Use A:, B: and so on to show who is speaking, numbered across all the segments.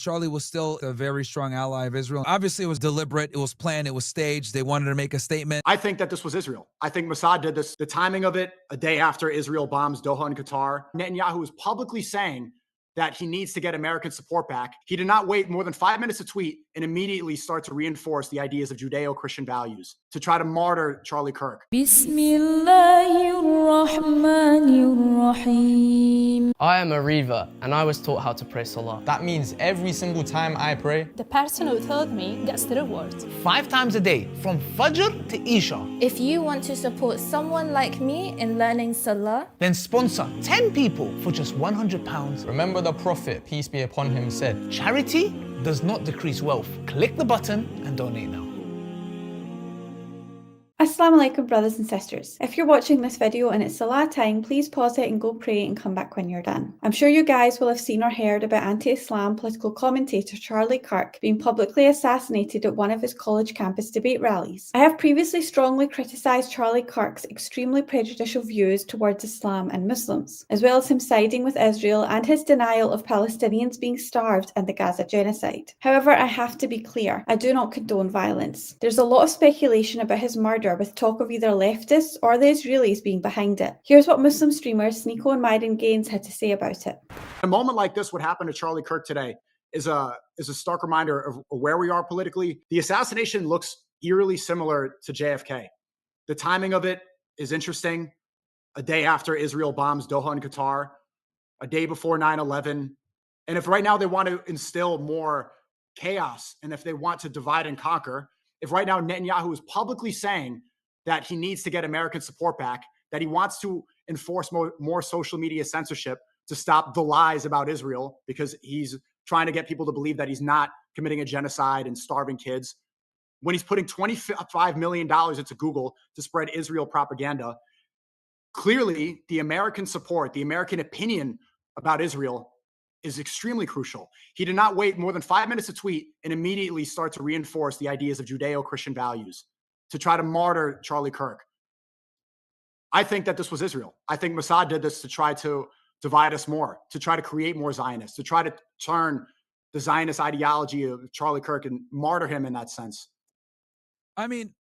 A: Charlie was still a very strong ally of Israel. Obviously, it was deliberate. It was planned. It was staged. They wanted to make a statement.
B: I think that this was Israel. I think Mossad did this. The timing of it, a day after Israel bombs Doha and Qatar, Netanyahu is publicly saying that he needs to get American support back. He did not wait more than 5 minutes to tweet and immediately start to reinforce the ideas of Judeo-Christian values to try to martyr Charlie Kirk.
C: I am a Reva and I was taught how to pray Salah.
D: That means every single time I pray,
E: the person who taught me gets the reward.
D: 5 times a day, from Fajr to Isha.
F: If you want to support someone like me in learning Salah,
D: then sponsor 10 people for just £100. Remember the Prophet, peace be upon him, said, charity does not decrease wealth. Click the button and donate now.
G: Assalamu alaikum brothers and sisters. If you're watching this video and it's Salah time, please pause it and go pray and come back when you're done. I'm sure you guys will have seen or heard about anti-Islam political commentator Charlie Kirk being publicly assassinated at one of his college campus debate rallies. I have previously strongly criticised Charlie Kirk's extremely prejudicial views towards Islam and Muslims, as well as him siding with Israel and his denial of Palestinians being starved and the Gaza genocide. However, I have to be clear, I do not condone violence. There's a lot of speculation about his murder with talk of either leftists or the Israelis being behind it. Here's what Muslim streamer Sneak0 Myron had to say about it.
B: A moment like this, what happened to Charlie Kirk today, is a stark reminder of where we are politically. The assassination looks eerily similar to JFK. The timing of it is interesting. A day after Israel bombs Doha and Qatar, a day before 9/11. And if right now they want to instill more chaos, and if they want to divide and conquer, if right now Netanyahu is publicly saying that he needs to get American support back, that he wants to enforce more social media censorship to stop the lies about Israel, because he's trying to get people to believe that he's not committing a genocide and starving kids, when he's putting $25 million into Google to spread Israel propaganda, clearly the American support, the American opinion about Israel is extremely crucial. He did not wait more than 5 minutes to tweet and immediately start to reinforce the ideas of Judeo-Christian values to try to martyr Charlie Kirk. I think that this was Israel. I think Mossad did this to try to divide us more, to try to create more Zionists, to try to turn the Zionist ideology of Charlie Kirk and martyr him in that sense.
A: I mean,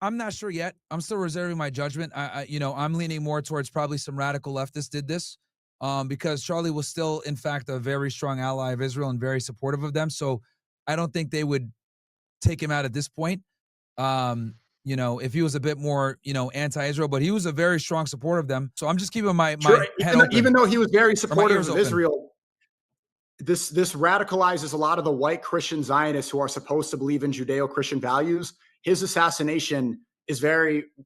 A: I'm not sure yet. I'm still reserving my judgment. I'm leaning more towards probably some radical leftists did this. Because Charlie was still, in fact, a very strong ally of Israel and very supportive of them. So I don't think they would take him out at this point. If he was a bit more, anti-Israel, but he was a very strong supporter of them. So I'm just keeping my head open.
B: Even though he was very supportive of Israel, this radicalizes a lot of the white Christian Zionists who are supposed to believe in Judeo-Christian values. His assassination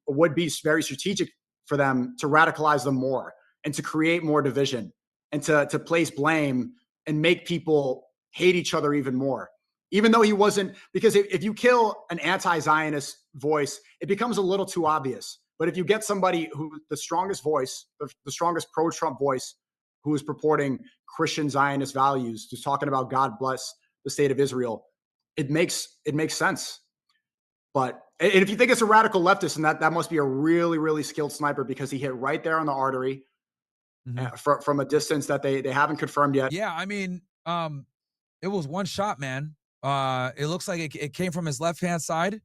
B: would be very strategic for them to radicalize them more, and to create more division, and to place blame and make people hate each other even more. Even though he wasn't, because if you kill an anti-Zionist voice, it becomes a little too obvious. But if you get somebody who the strongest voice, the strongest pro-Trump voice, who is purporting Christian Zionist values, who's talking about God bless the state of Israel, it makes sense. But if you think it's a radical leftist, and that must be a really, really skilled sniper, because he hit right there on the artery. From a distance that they haven't confirmed yet.
A: Yeah, I mean, it was one shot, man. It looks like it came from his left-hand side,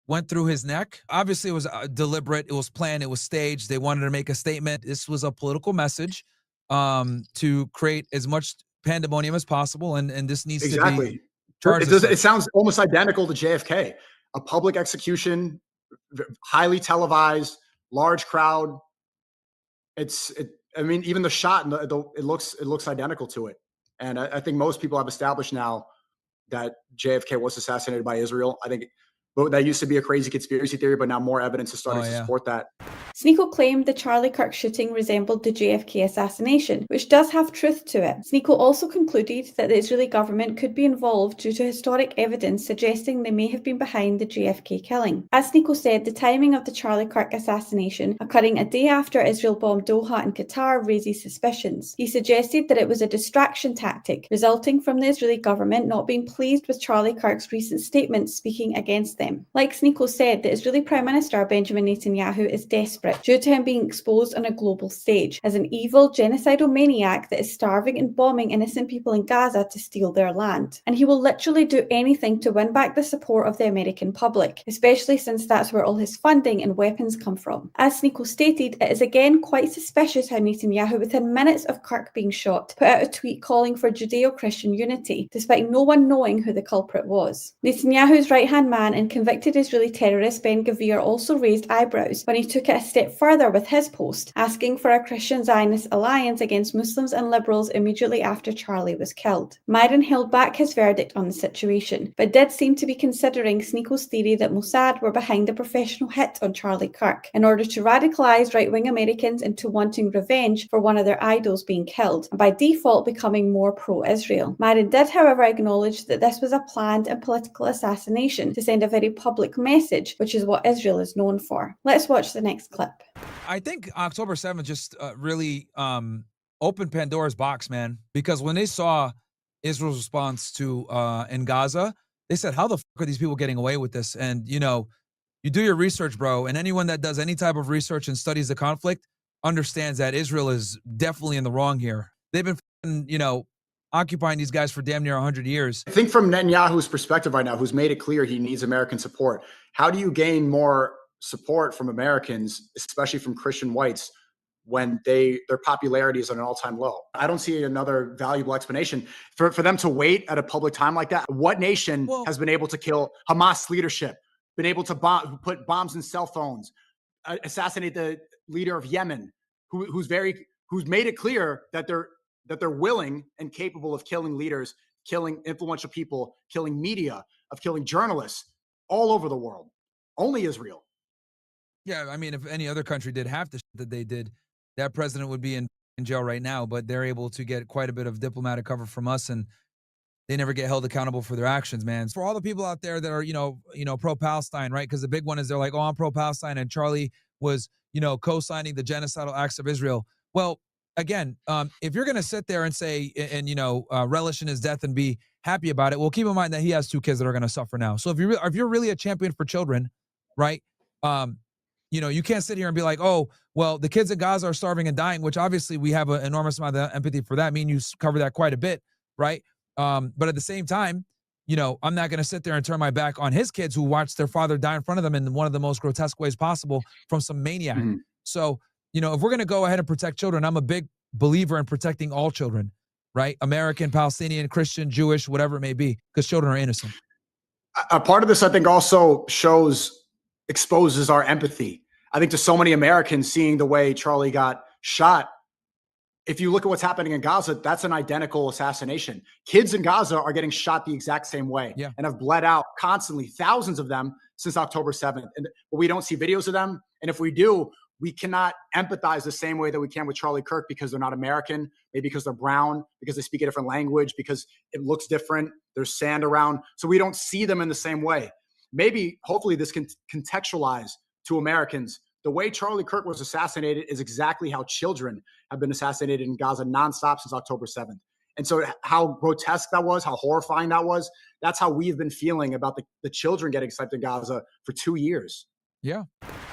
A: went through his neck. Obviously, it was deliberate. It was planned. It was staged. They wanted to make a statement. This was a political message to create as much pandemonium as possible, and this needs to be charged.
B: It sounds almost identical to JFK. A public execution, highly televised, large crowd. I mean, even the shot, it looks identical to it. And I think most people have established now that JFK was assassinated by Israel. I think that used to be a crazy conspiracy theory, but now more evidence is starting to support that.
G: Sneak0 claimed the Charlie Kirk shooting resembled the JFK assassination, which does have truth to it. Sneak0 also concluded that the Israeli government could be involved due to historic evidence suggesting they may have been behind the JFK killing. As Sneak0 said, the timing of the Charlie Kirk assassination, occurring a day after Israel bombed Doha and Qatar, raises suspicions. He suggested that it was a distraction tactic, resulting from the Israeli government not being pleased with Charlie Kirk's recent statements speaking against them. them. Like Sneak0 said, the Israeli Prime Minister Benjamin Netanyahu is desperate due to him being exposed on a global stage as an evil, genocidal maniac that is starving and bombing innocent people in Gaza to steal their land. And he will literally do anything to win back the support of the American public, especially since that's where all his funding and weapons come from. As Sneak0 stated, it is again quite suspicious how Netanyahu, within minutes of Kirk being shot, put out a tweet calling for Judeo-Christian unity, despite no one knowing who the culprit was. Netanyahu's right-hand man and convicted Israeli terrorist Ben-Gvir also raised eyebrows when he took it a step further with his post, asking for a Christian Zionist alliance against Muslims and liberals immediately after Charlie was killed. Myron held back his verdict on the situation, but did seem to be considering Sneak0's theory that Mossad were behind a professional hit on Charlie Kirk in order to radicalize right-wing Americans into wanting revenge for one of their idols being killed, and by default becoming more pro-Israel. Myron did, however, acknowledge that this was a planned and political assassination to send a very public message, which is what Israel is known for. Let's watch the next clip.
A: I think October 7th just really opened Pandora's box, man, because when they saw Israel's response to in Gaza, they said, how the fuck are these people getting away with this? And, you know, you do your research, bro, and anyone that does any type of research and studies the conflict understands that Israel is definitely in the wrong here. They've been, you know, occupying these guys for damn near 100 years.
B: I think from Netanyahu's perspective right now, who's made it clear he needs American support, how do you gain more support from Americans, especially from Christian whites, when their popularity is at an all-time low? I don't see another valuable explanation for them to wait at a public time like that. What nation has been able to kill Hamas leadership, been able to put bombs in cell phones, assassinate the leader of Yemen, who's made it clear that they're willing and capable of killing leaders, killing influential people, killing media, of killing journalists all over the world? Only Israel.
A: Yeah, I mean, if any other country did half the shit that they did, that president would be in jail right now, but they're able to get quite a bit of diplomatic cover from us, and they never get held accountable for their actions, man. For all the people out there that are, you know, pro-Palestine, right? Because the big one is they're like, oh, I'm pro-Palestine, and Charlie was, you know, co-signing the genocidal acts of Israel. Well, again, if you're going to sit there and say, and, you know, relish in his death and be happy about it, well, keep in mind that he has 2 kids that are going to suffer now. So if you're really a champion for children, right? You know, you can't sit here and be like, oh, well, the kids in Gaza are starving and dying, which obviously we have an enormous amount of empathy for that. I mean, you cover that quite a bit, right? But at the same time, you know, I'm not going to sit there and turn my back on his kids who watched their father die in front of them in one of the most grotesque ways possible from some maniac. Mm-hmm. So, you know, if we're going to go ahead and protect children, I'm a big believer in protecting all children, right? American, Palestinian, Christian, Jewish, whatever it may be, because children are innocent.
B: A part of this, I think, also exposes our empathy. I think to so many Americans seeing the way Charlie got shot, if you look at what's happening in Gaza, that's an identical assassination. Kids in Gaza are getting shot the exact same way and have bled out constantly, thousands of them since October 7th. But we don't see videos of them. And if we do, we cannot empathize the same way that we can with Charlie Kirk because they're not American, maybe because they're brown, because they speak a different language, because it looks different. There's sand around. So we don't see them in the same way. Maybe, hopefully, this can contextualize to Americans the way Charlie Kirk was assassinated is exactly how children have been assassinated in Gaza nonstop since October 7th. And so how grotesque that was, how horrifying that was, that's how we've been feeling about the children getting sniped in Gaza for 2 years.
A: Yeah.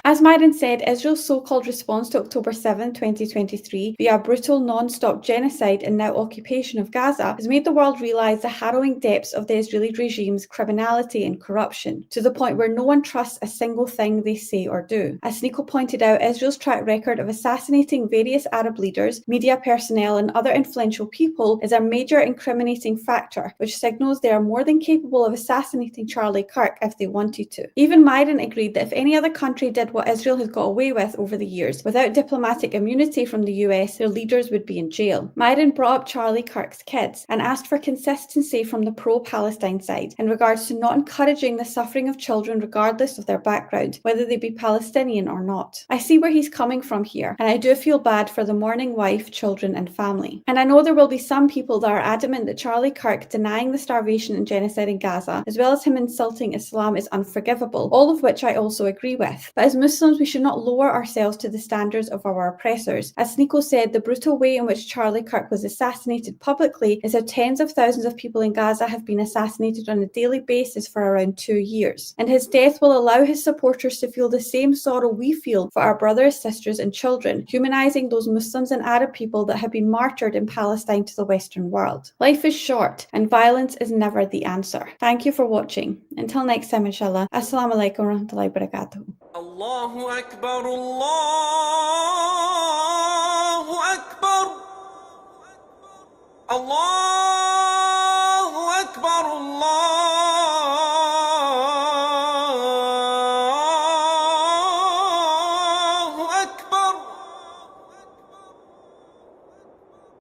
G: As Myron said, Israel's so-called response to October 7, 2023, via brutal non-stop genocide and now occupation of Gaza, has made the world realise the harrowing depths of the Israeli regime's criminality and corruption, to the point where no one trusts a single thing they say or do. As Sneak0 pointed out, Israel's track record of assassinating various Arab leaders, media personnel and other influential people is a major incriminating factor, which signals they are more than capable of assassinating Charlie Kirk if they wanted to. Even Myron agreed that if any other country did what Israel has got away with over the years, without diplomatic immunity from the US, their leaders would be in jail. Myron brought up Charlie Kirk's kids and asked for consistency from the pro-Palestine side in regards to not encouraging the suffering of children regardless of their background, whether they be Palestinian or not. I see where he's coming from here, and I do feel bad for the mourning wife, children and family. And I know there will be some people that are adamant that Charlie Kirk denying the starvation and genocide in Gaza, as well as him insulting Islam, is unforgivable, all of which I also agree with. But as Muslims, we should not lower ourselves to the standards of our oppressors. As Sneak0 said, the brutal way in which Charlie Kirk was assassinated publicly is how tens of thousands of people in Gaza have been assassinated on a daily basis for around 2 years. And his death will allow his supporters to feel the same sorrow we feel for our brothers, sisters, and children, humanizing those Muslims and Arab people that have been martyred in Palestine to the Western world. Life is short, and violence is never the answer. Thank you for watching. Until next time, inshallah. Assalamu alaikum wa rahmatullahi wa barakatuh.
H: Allahu Akbar, Allahu Akbar, Allah.